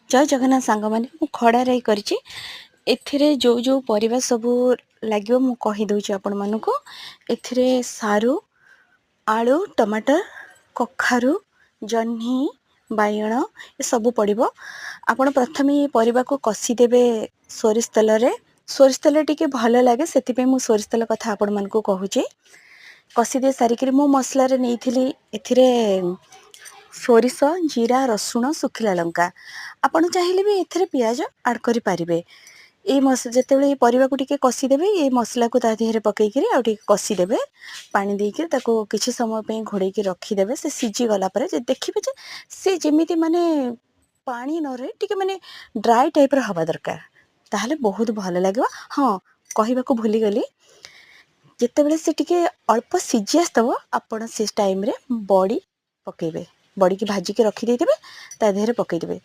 जय जगन्नाथ सांग मैंने मु खड़ा राई करी एथिरे जो जो परिबा सबू लगे मु कहीदे आपण मानक एथिरे सारू आलू टमाटर कखारू जह्नी बाइगण ये सब पड़ो। आपण प्रथम ये परिबा को कषिदेवे सोरिष तेल टिके भल लगे से मु सोरिष तेल कथा आपण मानक कहूचे। कषिदे सारिक मु मसला नहीं एथिरे सोरिष जीरा रसुण सुखिला लंका आपण चाहिए भी एथिरे पियाज आड करि पारिबे। ये जिते परिवा को टिके कषिदेवे ये मसला को तादेहरे पकईकि आउ टिके कषिदेवे पानी देकर ताको किछि समय पे घोड़े रखिदेवे से सीझी गला पर देखिए जे से जेमिति माने पानी न रहे टिके माने ड्राई टाइप हवा दरकार ताहले बहुत भल लगे। हाँ कहवा को भूली गली जितेबाला से टिके अल्प सीझी आसव आपण से टाइम रे बड़ी पकेबे बड़ी की भाजिकी रखी देते ता देहरे पकईदेवे।